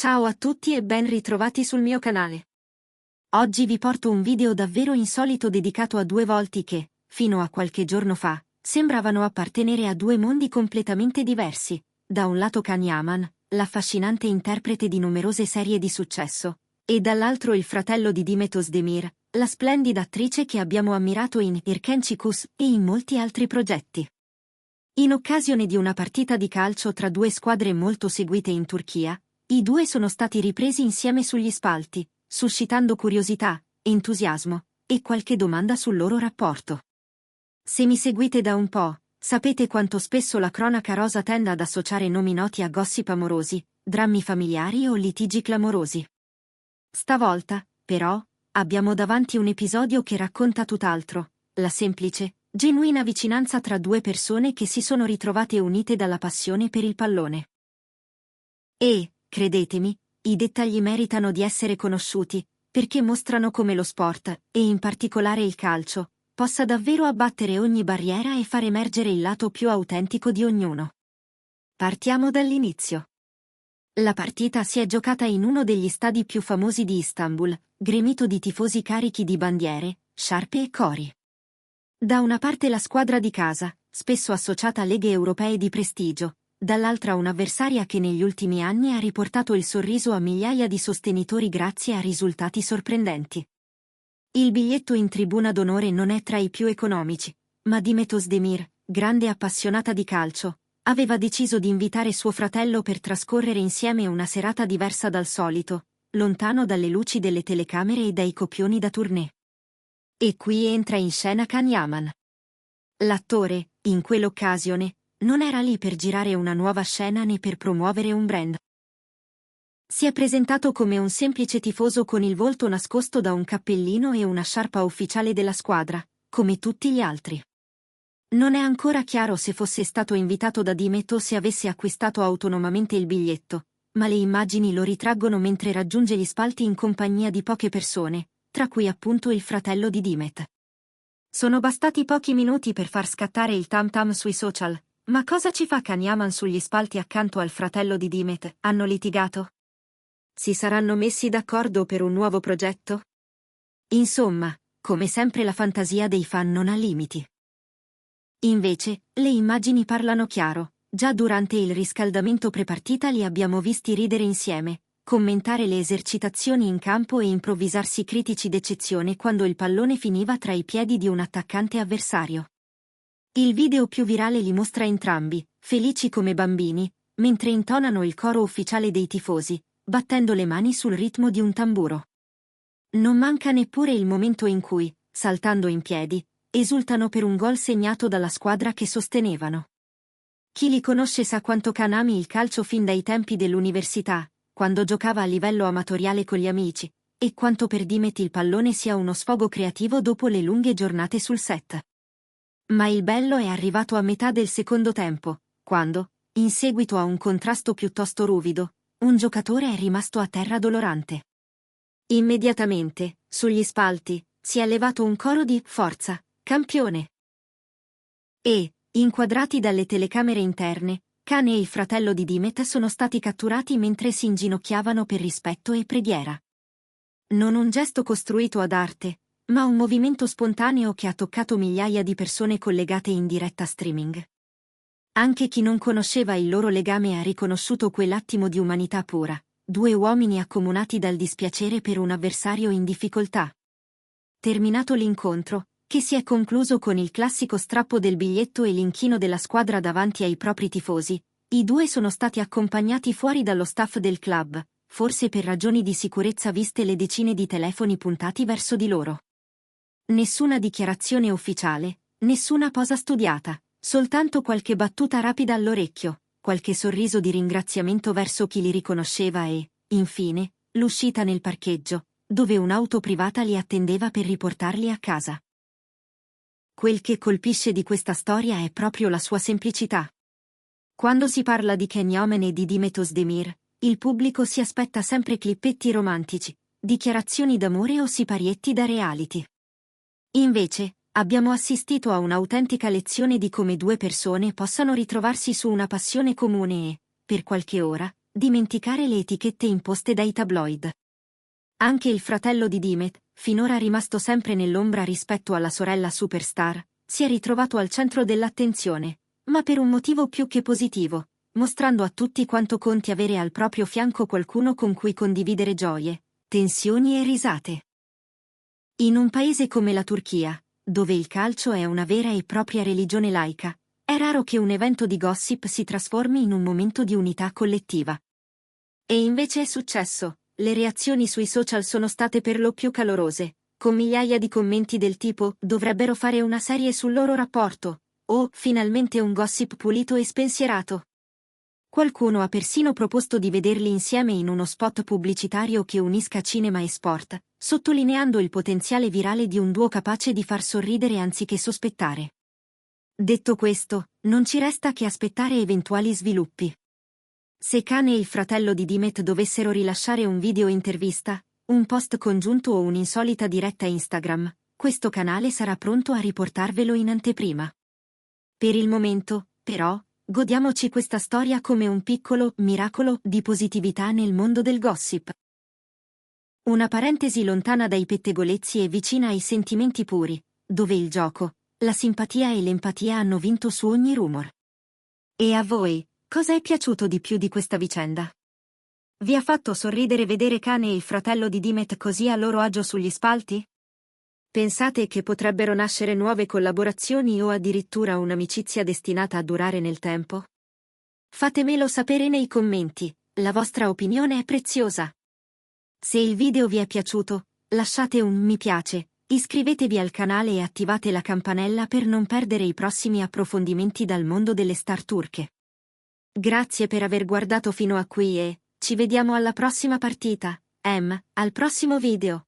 Ciao a tutti e ben ritrovati sul mio canale. Oggi vi porto un video davvero insolito dedicato a due volti che, fino a qualche giorno fa, sembravano appartenere a due mondi completamente diversi. Da un lato Can Yaman, l'affascinante interprete di numerose serie di successo, e dall'altro il fratello di Dimet Özdemir, la splendida attrice che abbiamo ammirato in Erkenci Kuş e in molti altri progetti. In occasione di una partita di calcio tra due squadre molto seguite in Turchia, i due sono stati ripresi insieme sugli spalti, suscitando curiosità, entusiasmo e qualche domanda sul loro rapporto. Se mi seguite da un po', sapete quanto spesso la cronaca rosa tende ad associare nomi noti a gossip amorosi, drammi familiari o litigi clamorosi. Stavolta, però, abbiamo davanti un episodio che racconta tutt'altro, la semplice, genuina vicinanza tra due persone che si sono ritrovate unite dalla passione per il pallone. E, credetemi, i dettagli meritano di essere conosciuti, perché mostrano come lo sport, e in particolare il calcio, possa davvero abbattere ogni barriera e far emergere il lato più autentico di ognuno. Partiamo dall'inizio. La partita si è giocata in uno degli stadi più famosi di Istanbul, gremito di tifosi carichi di bandiere, sciarpe e cori. Da una parte la squadra di casa, spesso associata a leghe europee di prestigio, dall'altra un'avversaria che negli ultimi anni ha riportato il sorriso a migliaia di sostenitori grazie a risultati sorprendenti. Il biglietto in tribuna d'onore non è tra i più economici, ma Dimet Özdemir, grande appassionata di calcio, aveva deciso di invitare suo fratello per trascorrere insieme una serata diversa dal solito, lontano dalle luci delle telecamere e dai copioni da tournée. E qui entra in scena Can Yaman. L'attore, in quell'occasione, non era lì per girare una nuova scena né per promuovere un brand. Si è presentato come un semplice tifoso con il volto nascosto da un cappellino e una sciarpa ufficiale della squadra, come tutti gli altri. Non è ancora chiaro se fosse stato invitato da Dimet o se avesse acquistato autonomamente il biglietto, ma le immagini lo ritraggono mentre raggiunge gli spalti in compagnia di poche persone, tra cui appunto il fratello di Dimet. Sono bastati pochi minuti per far scattare il tam tam sui social. Ma cosa ci fa Can Yaman sugli spalti accanto al fratello di Dimet? Hanno litigato? Si saranno messi d'accordo per un nuovo progetto? Insomma, come sempre la fantasia dei fan non ha limiti. Invece, le immagini parlano chiaro. Già durante il riscaldamento prepartita li abbiamo visti ridere insieme, commentare le esercitazioni in campo e improvvisarsi critici d'eccezione quando il pallone finiva tra i piedi di un attaccante avversario. Il video più virale li mostra entrambi, felici come bambini, mentre intonano il coro ufficiale dei tifosi, battendo le mani sul ritmo di un tamburo. Non manca neppure il momento in cui, saltando in piedi, esultano per un gol segnato dalla squadra che sostenevano. Chi li conosce sa quanto Can ami il calcio fin dai tempi dell'università, quando giocava a livello amatoriale con gli amici, e quanto per Dimet il pallone sia uno sfogo creativo dopo le lunghe giornate sul set. Ma il bello è arrivato a metà del secondo tempo, quando, in seguito a un contrasto piuttosto ruvido, un giocatore è rimasto a terra dolorante. Immediatamente, sugli spalti, si è levato un coro di «Forza, campione!». E, inquadrati dalle telecamere interne, Can e il fratello di Dimet sono stati catturati mentre si inginocchiavano per rispetto e preghiera. Non un gesto costruito ad arte, ma un movimento spontaneo che ha toccato migliaia di persone collegate in diretta streaming. Anche chi non conosceva il loro legame ha riconosciuto quell'attimo di umanità pura, due uomini accomunati dal dispiacere per un avversario in difficoltà. Terminato l'incontro, che si è concluso con il classico strappo del biglietto e l'inchino della squadra davanti ai propri tifosi, i due sono stati accompagnati fuori dallo staff del club, forse per ragioni di sicurezza viste le decine di telefoni puntati verso di loro. Nessuna dichiarazione ufficiale, nessuna posa studiata, soltanto qualche battuta rapida all'orecchio, qualche sorriso di ringraziamento verso chi li riconosceva e, infine, l'uscita nel parcheggio, dove un'auto privata li attendeva per riportarli a casa. Quel che colpisce di questa storia è proprio la sua semplicità. Quando si parla di Can Yaman e di Dimet Özdemir, il pubblico si aspetta sempre clippetti romantici, dichiarazioni d'amore o siparietti da reality. Invece, abbiamo assistito a un'autentica lezione di come due persone possano ritrovarsi su una passione comune e, per qualche ora, dimenticare le etichette imposte dai tabloid. Anche il fratello di Dimet, finora rimasto sempre nell'ombra rispetto alla sorella superstar, si è ritrovato al centro dell'attenzione, ma per un motivo più che positivo, mostrando a tutti quanto conti avere al proprio fianco qualcuno con cui condividere gioie, tensioni e risate. In un paese come la Turchia, dove il calcio è una vera e propria religione laica, è raro che un evento di gossip si trasformi in un momento di unità collettiva. E invece è successo, le reazioni sui social sono state per lo più calorose, con migliaia di commenti del tipo «dovrebbero fare una serie sul loro rapporto» o «finalmente un gossip pulito e spensierato». Qualcuno ha persino proposto di vederli insieme in uno spot pubblicitario che unisca cinema e sport, sottolineando il potenziale virale di un duo capace di far sorridere anziché sospettare. Detto questo, non ci resta che aspettare eventuali sviluppi. Se Kane e il fratello di Dimet dovessero rilasciare un video intervista, un post congiunto o un'insolita diretta Instagram, questo canale sarà pronto a riportarvelo in anteprima. Per il momento, però, godiamoci questa storia come un piccolo miracolo di positività nel mondo del gossip. Una parentesi lontana dai pettegolezzi e vicina ai sentimenti puri, dove il gioco, la simpatia e l'empatia hanno vinto su ogni rumor. E a voi, cosa è piaciuto di più di questa vicenda? Vi ha fatto sorridere vedere Kane e il fratello di Dimet così a loro agio sugli spalti? Pensate che potrebbero nascere nuove collaborazioni o addirittura un'amicizia destinata a durare nel tempo? Fatemelo sapere nei commenti, la vostra opinione è preziosa. Se il video vi è piaciuto, lasciate un mi piace, iscrivetevi al canale e attivate la campanella per non perdere i prossimi approfondimenti dal mondo delle star turche. Grazie per aver guardato fino a qui e ci vediamo alla prossima partita. Al prossimo video.